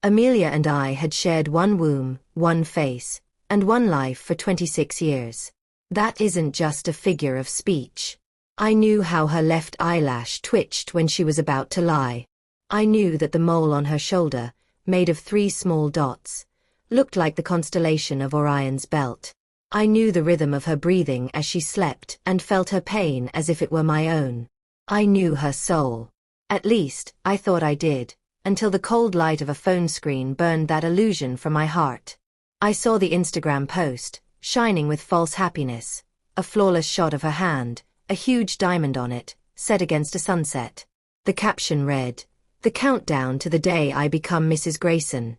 Amelia and I had shared one womb, one face, and one life for 26 years. That isn't just a figure of speech. I knew how her left eyelash twitched when she was about to lie. I knew that the mole on her shoulder, made of 3 small dots, looked like the constellation of Orion's belt. I knew the rhythm of her breathing as she slept and felt her pain as if it were my own. I knew her soul. At least, I thought I did, until the cold light of a phone screen burned that illusion from my heart. I saw the Instagram post, shining with false happiness, a flawless shot of her hand, a huge diamond on it, set against a sunset. The caption read, "The countdown to the day I become Mrs. Grayson."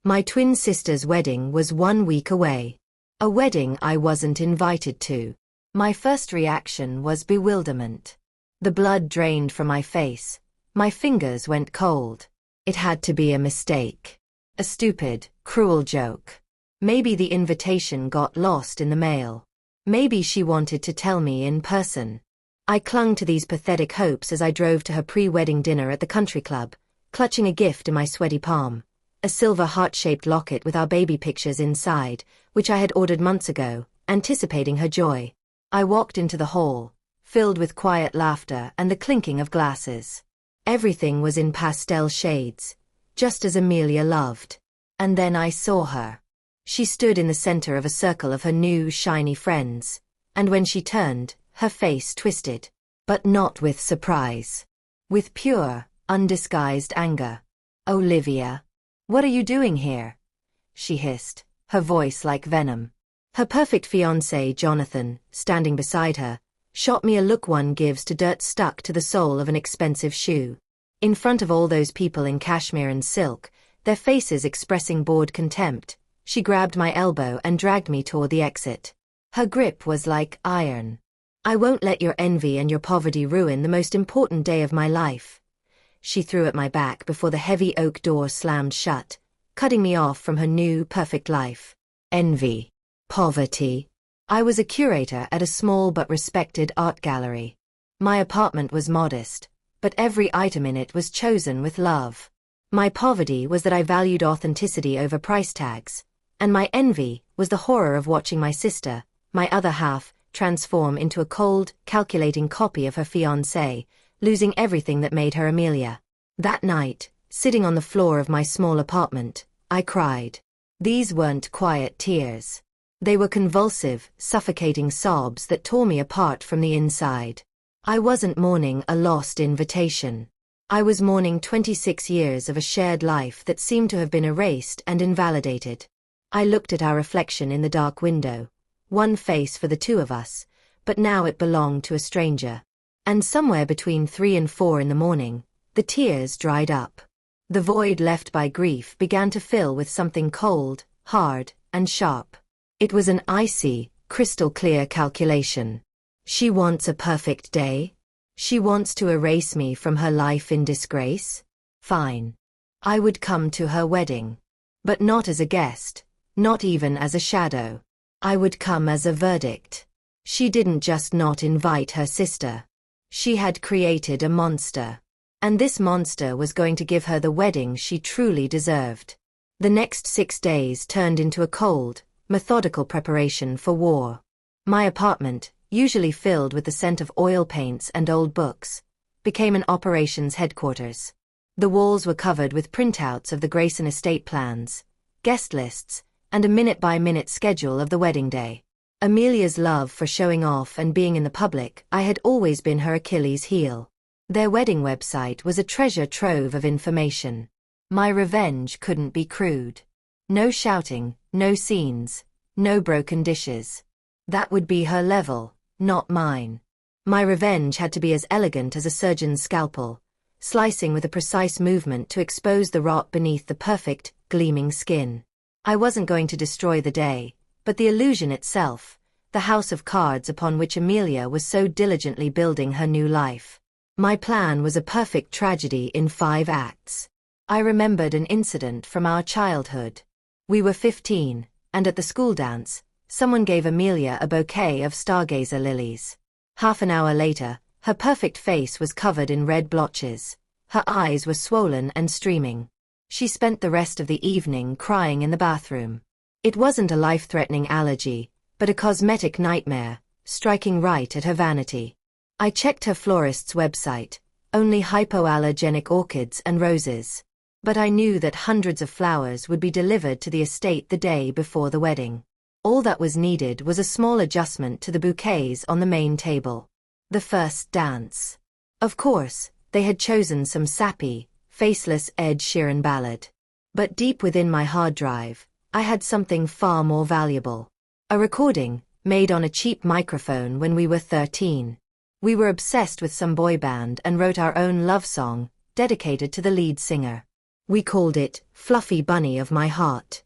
My twin sister's wedding was 1 week away. A wedding I wasn't invited to. My first reaction was bewilderment. The blood drained from my face. My fingers went cold. It had to be a mistake. A stupid, cruel joke. Maybe the invitation got lost in the mail. Maybe she wanted to tell me in person. I clung to these pathetic hopes as I drove to her pre-wedding dinner at the country club, clutching a gift in my sweaty palm. A silver heart-shaped locket with our baby pictures inside, which I had ordered months ago, anticipating her joy. I walked into the hall, filled with quiet laughter and the clinking of glasses. Everything was in pastel shades, just as Amelia loved. And then I saw her. She stood in the center of a circle of her new, shiny friends, and when she turned, her face twisted. But not with surprise. With pure, undisguised anger. "Olivia, what are you doing here?" she hissed, her voice like venom. Her perfect fiancé, Jonathan, standing beside her, shot me a look one gives to dirt stuck to the sole of an expensive shoe. In front of all those people in cashmere and silk, their faces expressing bored contempt, she grabbed my elbow and dragged me toward the exit. Her grip was like iron. "I won't let your envy and your poverty ruin the most important day of my life." She threw at my back before the heavy oak door slammed shut, cutting me off from her new, perfect life. Envy. Poverty. I was a curator at a small but respected art gallery. My apartment was modest, but every item in it was chosen with love. My poverty was that I valued authenticity over price tags, and my envy was the horror of watching my sister, my other half, transform into a cold, calculating copy of her fiancé, losing everything that made her Amelia. That night, sitting on the floor of my small apartment, I cried. These weren't quiet tears. They were convulsive, suffocating sobs that tore me apart from the inside. I wasn't mourning a lost invitation. I was mourning 26 years of a shared life that seemed to have been erased and invalidated. I looked at our reflection in the dark window. One face for the two of us, but now it belonged to a stranger. And somewhere between 3 and 4 in the morning, the tears dried up. The void left by grief began to fill with something cold, hard, and sharp. It was an icy, crystal-clear calculation. She wants a perfect day? She wants to erase me from her life in disgrace? Fine. I would come to her wedding. But not as a guest, not even as a shadow. I would come as a verdict. She didn't just not invite her sister. She had created a monster. And this monster was going to give her the wedding she truly deserved. The next 6 days turned into a cold, methodical preparation for war. My apartment, usually filled with the scent of oil paints and old books, became an operations headquarters. The walls were covered with printouts of the Grayson estate plans, guest lists, and a minute-by-minute schedule of the wedding day. Amelia's love for showing off and being in the public had always been her Achilles heel. Their wedding website was a treasure trove of information. My revenge couldn't be crude. No shouting, no scenes, no broken dishes. That would be her level, not mine. My revenge had to be as elegant as a surgeon's scalpel, slicing with a precise movement to expose the rot beneath the perfect, gleaming skin. I wasn't going to destroy the day, but the illusion itself, the house of cards upon which Amelia was so diligently building her new life. My plan was a perfect tragedy in 5 acts. I remembered an incident from our childhood. We were 15, and at the school dance, someone gave Amelia a bouquet of stargazer lilies. Half an hour later, her perfect face was covered in red blotches. Her eyes were swollen and streaming. She spent the rest of the evening crying in the bathroom. It wasn't a life-threatening allergy, but a cosmetic nightmare, striking right at her vanity. I checked her florist's website, only hypoallergenic orchids and roses. But I knew that hundreds of flowers would be delivered to the estate the day before the wedding. All that was needed was a small adjustment to the bouquets on the main table. The first dance. Of course, they had chosen some sappy, faceless Ed Sheeran ballad. But deep within my hard drive, I had something far more valuable. A recording, made on a cheap microphone when we were 13. We were obsessed with some boy band and wrote our own love song, dedicated to the lead singer. We called it, Fluffy Bunny of My Heart.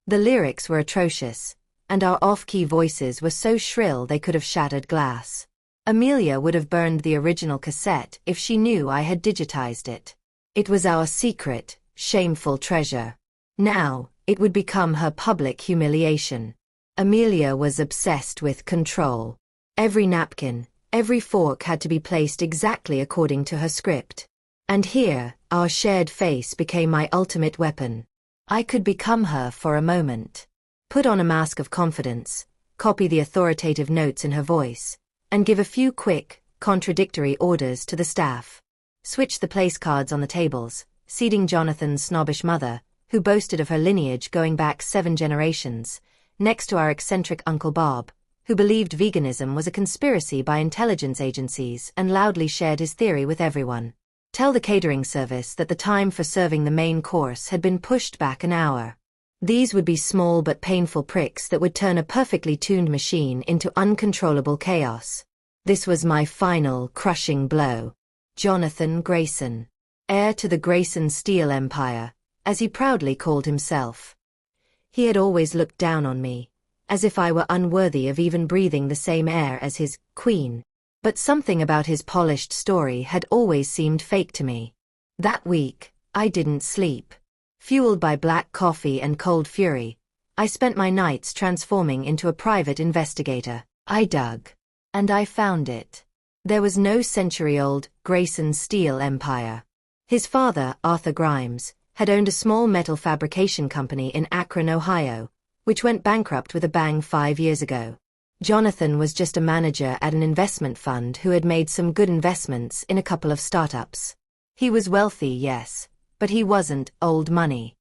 The lyrics were atrocious, and our off-key voices were so shrill they could have shattered glass. Amelia would have burned the original cassette if she knew I had digitized it. It was our secret, shameful treasure. Now, it would become her public humiliation. Amelia was obsessed with control. Every napkin, every fork had to be placed exactly according to her script. And here, our shared face became my ultimate weapon. I could become her for a moment. Put on a mask of confidence, copy the authoritative notes in her voice, and give a few quick, contradictory orders to the staff. Switch the place cards on the tables, seating Jonathan's snobbish mother, who boasted of her lineage going back 7 generations, next to our eccentric Uncle Bob, who believed veganism was a conspiracy by intelligence agencies and loudly shared his theory with everyone. Tell the catering service that the time for serving the main course had been pushed back an hour. These would be small but painful pricks that would turn a perfectly tuned machine into uncontrollable chaos. This was my final, crushing blow. Jonathan Grayson, heir to the Grayson steel empire, as he proudly called himself. He had always looked down on me, as if I were unworthy of even breathing the same air as his queen. But something about his polished story had always seemed fake to me. That week, I didn't sleep. Fueled by black coffee and cold fury, I spent my nights transforming into a private investigator. I dug. And I found it. There was no century-old Grayson steel empire. His father, Arthur Grimes, had owned a small metal fabrication company in Akron, Ohio, which went bankrupt with a bang 5 years ago. Jonathan was just a manager at an investment fund who had made some good investments in a couple of startups. He was wealthy, yes, but he wasn't old money.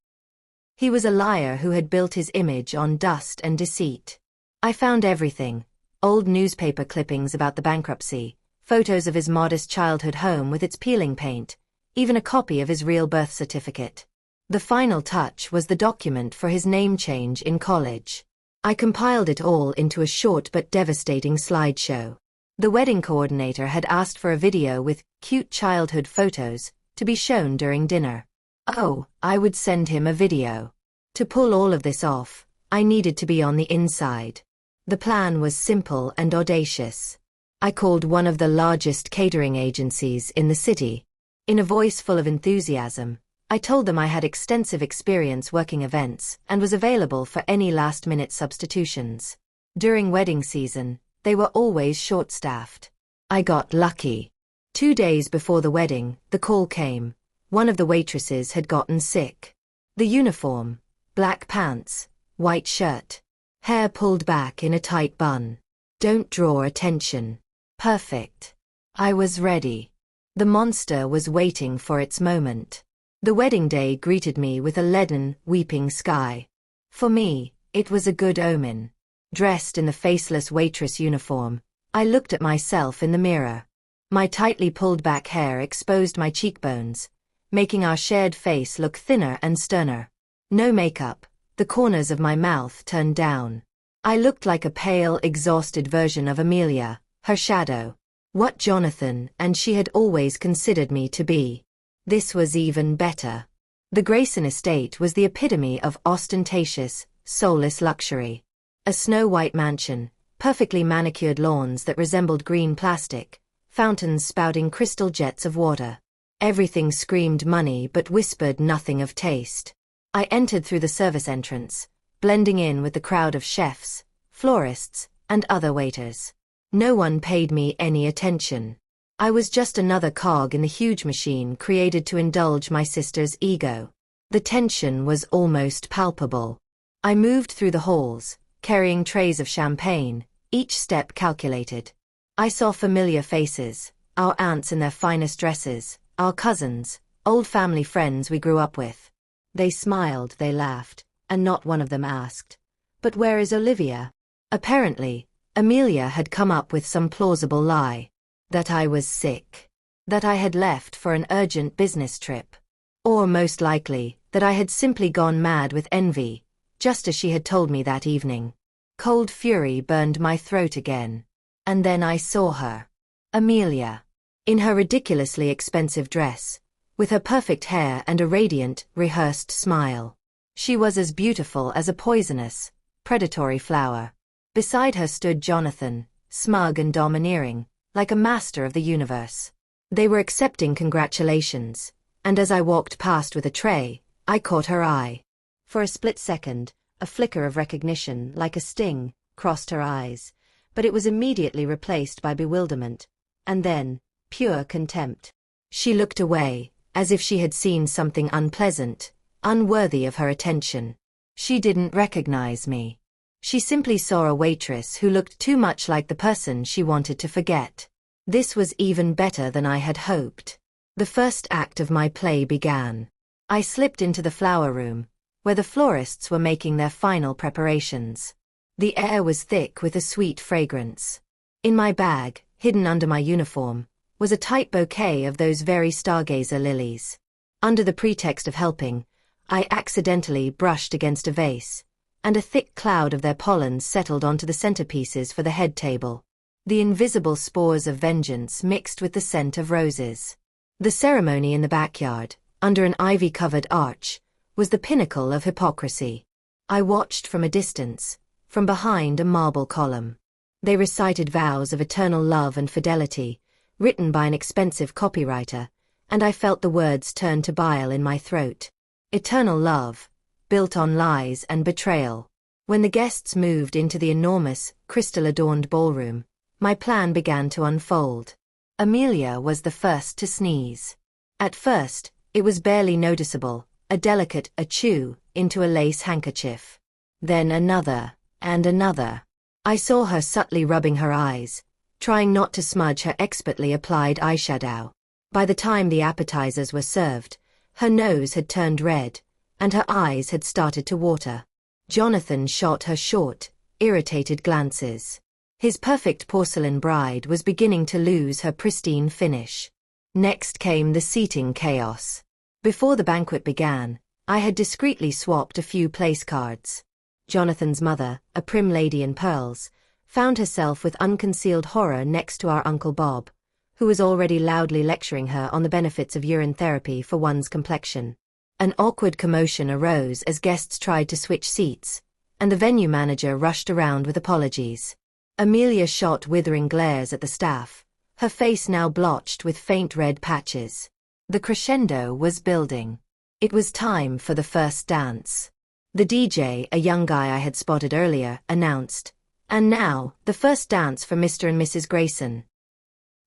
He was a liar who had built his image on dust and deceit. I found everything: old newspaper clippings about the bankruptcy, photos of his modest childhood home with its peeling paint, even a copy of his real birth certificate. The final touch was the document for his name change in college. I compiled it all into a short but devastating slideshow. The wedding coordinator had asked for a video with cute childhood photos to be shown during dinner. Oh, I would send him a video. To pull all of this off, I needed to be on the inside. The plan was simple and audacious. I called one of the largest catering agencies in the city. In a voice full of enthusiasm, I told them I had extensive experience working events and was available for any last-minute substitutions. During wedding season, they were always short-staffed. I got lucky. 2 days before the wedding, the call came. One of the waitresses had gotten sick. The uniform: black pants, white shirt, hair pulled back in a tight bun. Don't draw attention. Perfect. I was ready. The monster was waiting for its moment. The wedding day greeted me with a leaden, weeping sky. For me, it was a good omen. Dressed in the faceless waitress uniform, I looked at myself in the mirror. My tightly pulled back hair exposed my cheekbones, making our shared face look thinner and sterner. No makeup, the corners of my mouth turned down. I looked like a pale, exhausted version of Amelia, her shadow. What Jonathan and she had always considered me to be. This was even better. The Grayson estate was the epitome of ostentatious, soulless luxury. A snow-white mansion, perfectly manicured lawns that resembled green plastic, fountains spouting crystal jets of water. Everything screamed money but whispered nothing of taste. I entered through the service entrance, blending in with the crowd of chefs, florists, and other waiters. No one paid me any attention. I was just another cog in the huge machine created to indulge my sister's ego. The tension was almost palpable. I moved through the halls, carrying trays of champagne, each step calculated. I saw familiar faces, our aunts in their finest dresses, our cousins, old family friends we grew up with. They smiled, they laughed, and not one of them asked, "But where is Olivia?" Apparently, Amelia had come up with some plausible lie. That I was sick. That I had left for an urgent business trip. Or most likely, that I had simply gone mad with envy, just as she had told me that evening. Cold fury burned my throat again. And then I saw her. Amelia. In her ridiculously expensive dress, with her perfect hair and a radiant, rehearsed smile. She was as beautiful as a poisonous, predatory flower. Beside her stood Jonathan, smug and domineering, like a master of the universe. They were accepting congratulations, and as I walked past with a tray, I caught her eye. For a split second, a flicker of recognition, like a sting, crossed her eyes, but it was immediately replaced by bewilderment, and then, pure contempt. She looked away, as if she had seen something unpleasant, unworthy of her attention. She didn't recognize me. She simply saw a waitress who looked too much like the person she wanted to forget. This was even better than I had hoped. The first act of my play began. I slipped into the flower room, where the florists were making their final preparations. The air was thick with a sweet fragrance. In my bag, hidden under my uniform, was a tight bouquet of those very stargazer lilies. Under the pretext of helping, I accidentally brushed against a vase, and a thick cloud of their pollen settled onto the centerpieces for the head table. The invisible spores of vengeance mixed with the scent of roses. The ceremony in the backyard, under an ivy-covered arch, was the pinnacle of hypocrisy. I watched from a distance, from behind a marble column. They recited vows of eternal love and fidelity, written by an expensive copywriter, and I felt the words turn to bile in my throat. Eternal love, built on lies and betrayal. When the guests moved into the enormous, crystal-adorned ballroom, my plan began to unfold. Amelia was the first to sneeze. At first, it was barely noticeable, a delicate achoo into a lace handkerchief. Then another, and another. I saw her subtly rubbing her eyes, trying not to smudge her expertly applied eyeshadow. By the time the appetizers were served, her nose had turned red, and her eyes had started to water. Jonathan shot her short, irritated glances. His perfect porcelain bride was beginning to lose her pristine finish. Next came the seating chaos. Before the banquet began, I had discreetly swapped a few place cards. Jonathan's mother, a prim lady in pearls, found herself with unconcealed horror next to our Uncle Bob, who was already loudly lecturing her on the benefits of urine therapy for one's complexion. An awkward commotion arose as guests tried to switch seats, and the venue manager rushed around with apologies. Amelia shot withering glares at the staff, her face now blotched with faint red patches. The crescendo was building. It was time for the first dance. The DJ, a young guy I had spotted earlier, announced, "And now, the first dance for Mr. and Mrs. Grayson."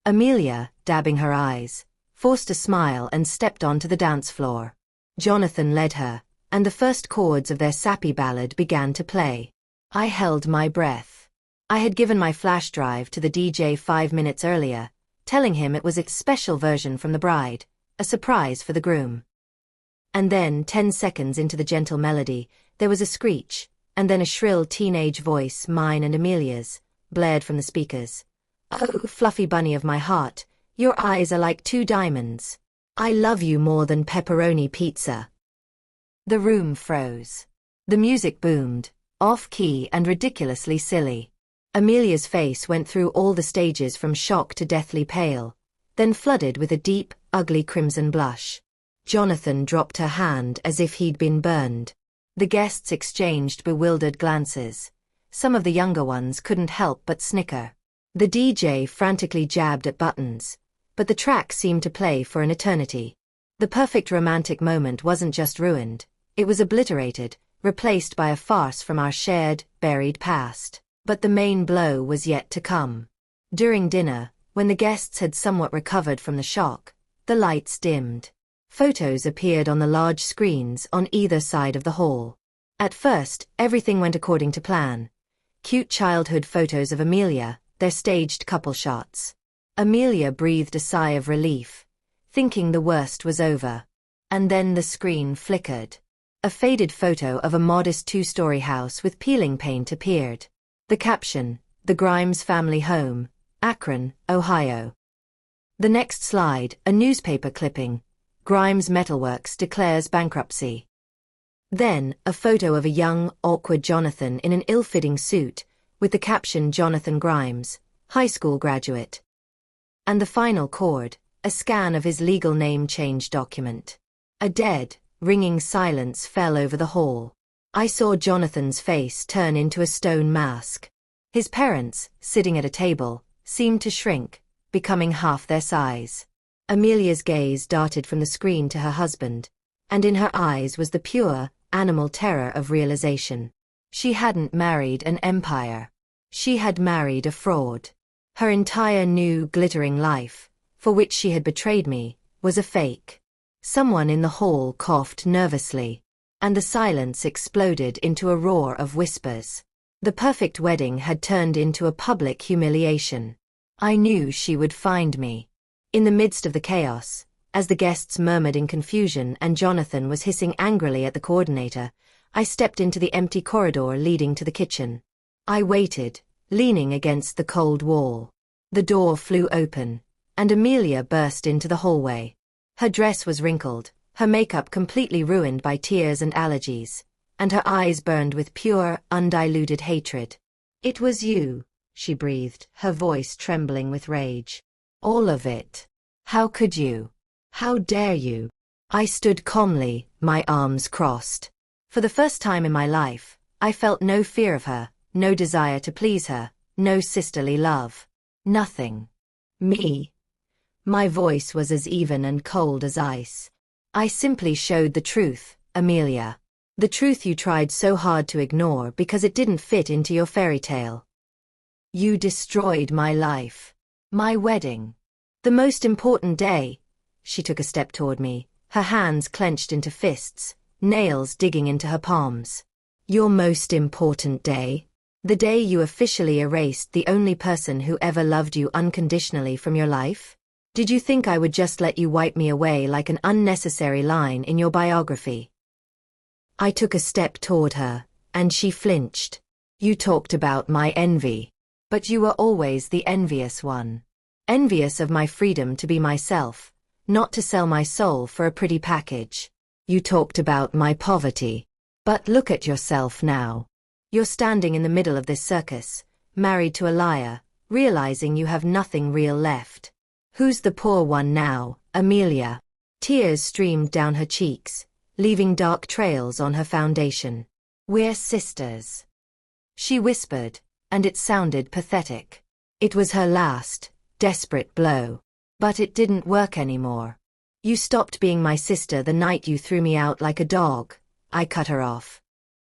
Amelia, dabbing her eyes, forced a smile and stepped onto the dance floor. Jonathan led her, and the first chords of their sappy ballad began to play. I held my breath. I had given my flash drive to the DJ 5 minutes earlier, telling him it was a special version from the bride, a surprise for the groom. And then, 10 seconds into the gentle melody, there was a screech, and then a shrill teenage voice, mine and Amelia's, blared from the speakers. "Oh, fluffy bunny of my heart, your eyes are like 2 diamonds. I love you more than pepperoni pizza." The room froze. The music boomed, off-key and ridiculously silly. Amelia's face went through all the stages from shock to deathly pale, then flooded with a deep, ugly crimson blush. Jonathan dropped her hand as if he'd been burned. The guests exchanged bewildered glances. Some of the younger ones couldn't help but snicker. The DJ frantically jabbed at buttons, but the track seemed to play for an eternity. The perfect romantic moment wasn't just ruined, it was obliterated, replaced by a farce from our shared, buried past. But the main blow was yet to come. During dinner, when the guests had somewhat recovered from the shock, the lights dimmed. Photos appeared on the large screens on either side of the hall. At first, everything went according to plan. Cute childhood photos of Amelia, their staged couple shots. Amelia breathed a sigh of relief, thinking the worst was over. And then the screen flickered. A faded photo of a modest two-story house with peeling paint appeared. The caption, "The Grimes Family Home, Akron, Ohio." The next slide, a newspaper clipping. Grimes Metalworks declares bankruptcy. Then, a photo of a young, awkward Jonathan in an ill-fitting suit, with the caption Jonathan Grimes, high school graduate. And the final chord, a scan of his legal name change document. A dead, ringing silence fell over the hall. I saw Jonathan's face turn into a stone mask. His parents, sitting at a table, seemed to shrink, becoming half their size. Amelia's gaze darted from the screen to her husband, and in her eyes was the pure, animal terror of realization. She hadn't married an empire. She had married a fraud. Her entire new, glittering life, for which she had betrayed me, was a fake. Someone in the hall coughed nervously, and the silence exploded into a roar of whispers. The perfect wedding had turned into a public humiliation. I knew she would find me. In the midst of the chaos, as the guests murmured in confusion and Jonathan was hissing angrily at the coordinator, I stepped into the empty corridor leading to the kitchen. I waited, leaning against the cold wall. The door flew open, and Amelia burst into the hallway. Her dress was wrinkled, her makeup completely ruined by tears and allergies, and her eyes burned with pure, undiluted hatred. "It was you," she breathed, her voice trembling with rage. "All of it. How could you? How dare you?" I stood calmly, my arms crossed. For the first time in my life, I felt no fear of her, no desire to please her, no sisterly love. Nothing. Me. My voice was as even and cold as ice. "I simply showed the truth, Amelia. The truth you tried so hard to ignore because it didn't fit into your fairy tale. You destroyed my life. My wedding. The most important day." She took a step toward me, her hands clenched into fists, nails digging into her palms. "Your most important day? The day you officially erased the only person who ever loved you unconditionally from your life? Did you think I would just let you wipe me away like an unnecessary line in your biography?" I took a step toward her, and she flinched. "You talked about my envy. But you were always the envious one. Envious of my freedom to be myself, not to sell my soul for a pretty package. You talked about my poverty. But look at yourself now. You're standing in the middle of this circus, married to a liar, realizing you have nothing real left. Who's the poor one now, Amelia?" Tears streamed down her cheeks, leaving dark trails on her foundation. "We're sisters," she whispered, and it sounded pathetic. It was her last, desperate blow. But it didn't work anymore. "You stopped being my sister the night you threw me out like a dog," I cut her off.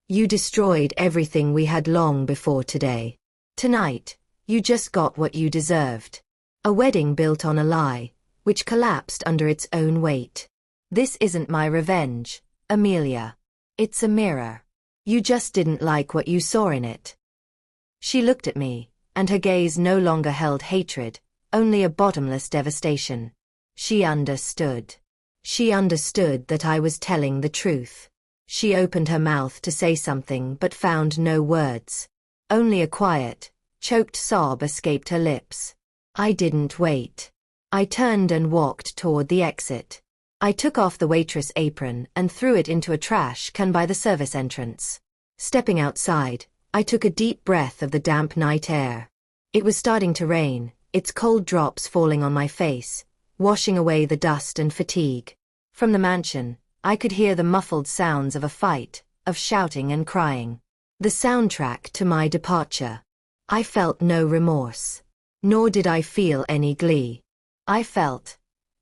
"You destroyed everything we had long before today. Tonight, you just got what you deserved. A wedding built on a lie, which collapsed under its own weight. This isn't my revenge, Amelia. It's a mirror. You just didn't like what you saw in it." She looked at me, and her gaze no longer held hatred, only a bottomless devastation. She understood. She understood that I was telling the truth. She opened her mouth to say something but found no words. Only a quiet, choked sob escaped her lips. I didn't wait. I turned and walked toward the exit. I took off the waitress apron and threw it into a trash can by the service entrance. Stepping outside, I took a deep breath of the damp night air. It was starting to rain, its cold drops falling on my face, washing away the dust and fatigue. From the mansion, I could hear the muffled sounds of a fight, of shouting and crying. The soundtrack to my departure. I felt no remorse. Nor did I feel any glee. I felt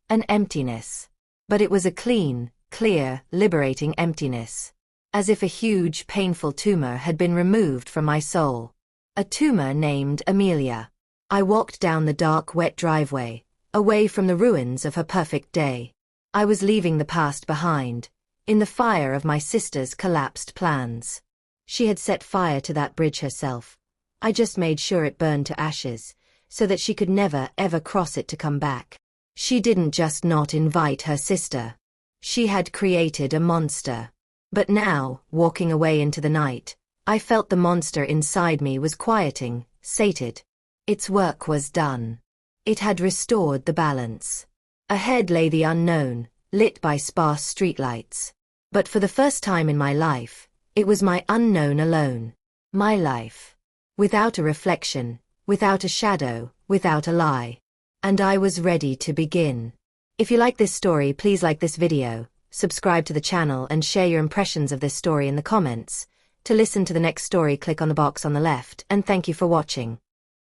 an emptiness. But it was a clean, clear, liberating emptiness. As if a huge, painful tumor had been removed from my soul. A tumor named Amelia. I walked down the dark, wet driveway, away from the ruins of her perfect day. I was leaving the past behind, in the fire of my sister's collapsed plans. She had set fire to that bridge herself. I just made sure it burned to ashes, so that she could never ever cross it to come back. She didn't just not invite her sister. She had created a monster. But now, walking away into the night, I felt the monster inside me was quieting, sated. Its work was done. It had restored the balance. Ahead lay the unknown, lit by sparse streetlights. But for the first time in my life, it was my unknown alone. My life. Without a reflection, without a shadow, without a lie. And I was ready to begin. If you like this story, please like this video, subscribe to the channel and share your impressions of this story in the comments. To listen to the next story, click on the box on the left, and thank you for watching.